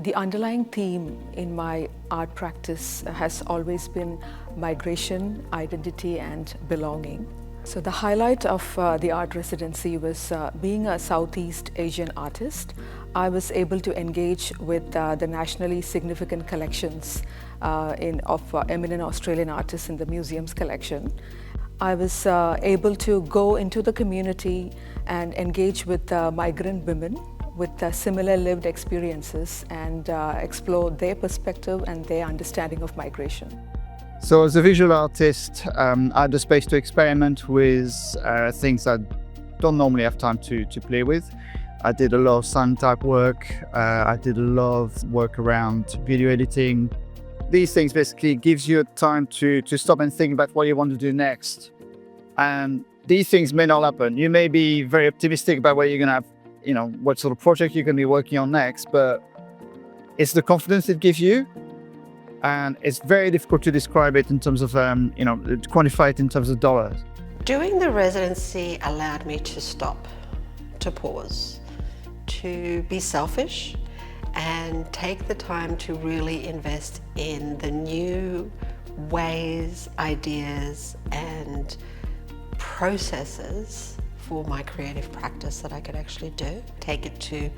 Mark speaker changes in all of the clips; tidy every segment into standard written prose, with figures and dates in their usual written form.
Speaker 1: The underlying theme in my art practice has always been migration, identity, and belonging. So the highlight of the art residency was being a Southeast Asian artist. I was able to engage with the nationally significant collections of eminent Australian artists in the museum's collection. I was able to go into the community and engage with migrant women with similar lived experiences and explore their perspective and their understanding of migration.
Speaker 2: So as a visual artist, I had the space to experiment with things I don't normally have time to play with. I did a lot of sound type work. I did a lot of work around video editing. These things basically gives you time to stop and think about what you want to do next. And these things may not happen. You may be very optimistic about what you're going to have, what sort of project you're going to be working on next, but it's the confidence it gives you. And it's very difficult to describe it in terms of, quantify it in terms of dollars.
Speaker 3: Doing the residency allowed me to stop, to pause, to be selfish and take the time to really invest in the new ways, ideas, and processes for my creative practice that I could actually do. Take it to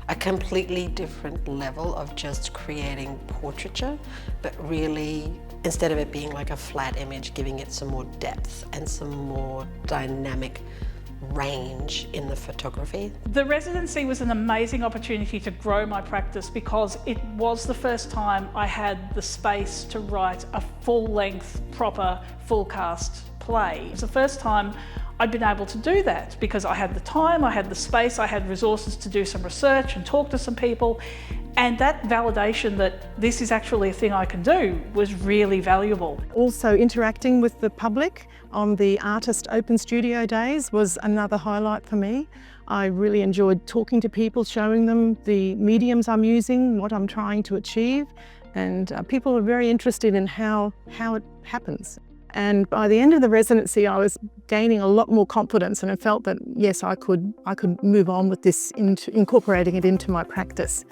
Speaker 3: a completely different level of just creating portraiture, but really, instead of it being like a flat image, giving it some more depth and some more dynamic range in the photography.
Speaker 4: The residency was an amazing opportunity to grow my practice because it was the first time I had the space to write a full-length, proper, full-cast play. It was the first time I'd been able to do that because I had the time, I had the space, I had resources to do some research and talk to some people. And that validation that this is actually a thing I can do was really valuable.
Speaker 5: Also interacting with the public on the Artist Open Studio Days was another highlight for me. I really enjoyed talking to people, showing them the mediums I'm using, what I'm trying to achieve, and people are very interested in how it happens. And by the end of the residency, I was gaining a lot more confidence, and I felt that yes, I could move on with this, incorporating it into my practice.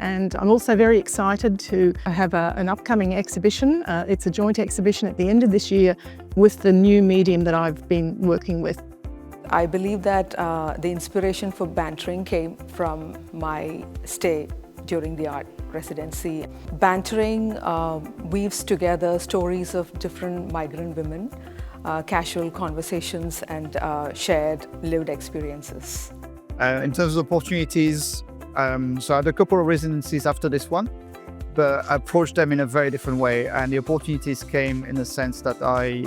Speaker 5: And I'm also very excited to have an upcoming exhibition. It's a joint exhibition at the end of this year with the new medium that I've been working with.
Speaker 1: I believe that the inspiration for bantering came from my stay during the art residency. Bantering weaves together stories of different migrant women, casual conversations, and shared lived experiences.
Speaker 2: In terms of opportunities, so I had a couple of residencies after this one, but I approached them in a very different way, and the opportunities came in the sense that I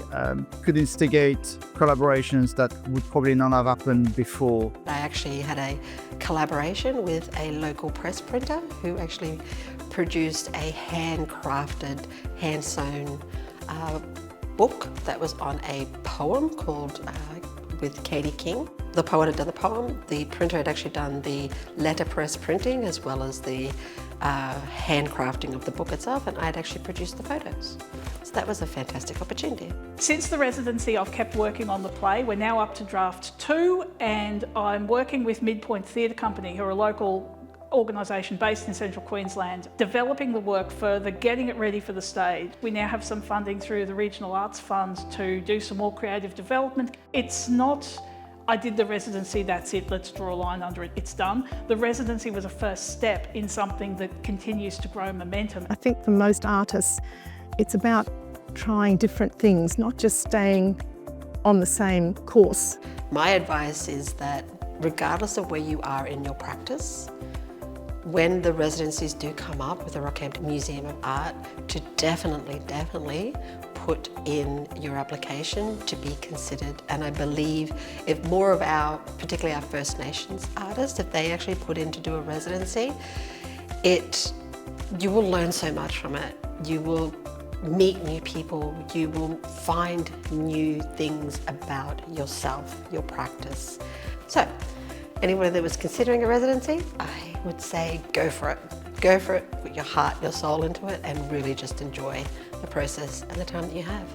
Speaker 2: could instigate collaborations that would probably not have happened before.
Speaker 3: I actually had a collaboration with a local press printer who actually produced a handcrafted, hand-sewn book that was on a poem called with Katie King. The poet had done the poem, the printer had actually done the letterpress printing as well as the handcrafting of the book itself, and I had actually produced the photos. So that was a fantastic opportunity.
Speaker 4: Since the residency, I've kept working on the play. We're now up to draft 2, and I'm working with Midpoint Theatre Company, who are a local organisation based in central Queensland, developing the work further, getting it ready for the stage. We now have some funding through the Regional Arts Fund to do some more creative development. It's not, I did the residency, that's it, let's draw a line under it, it's done. The residency was a first step in something that continues to grow momentum.
Speaker 5: I think for most artists, it's about trying different things, not just staying on the same course.
Speaker 3: My advice is that regardless of where you are in your practice, when the residencies do come up with the Rockhampton Museum of Art, to definitely put in your application to be considered. And I believe if more of our, particularly our First Nations artists, if they actually put in to do a residency, you will learn so much from it. You will meet new people, you will find new things about yourself, your practice. So, anyone that was considering a residency, I would say go for it. Go for it, put your heart, your soul into it, and really just enjoy the process and the time that you have.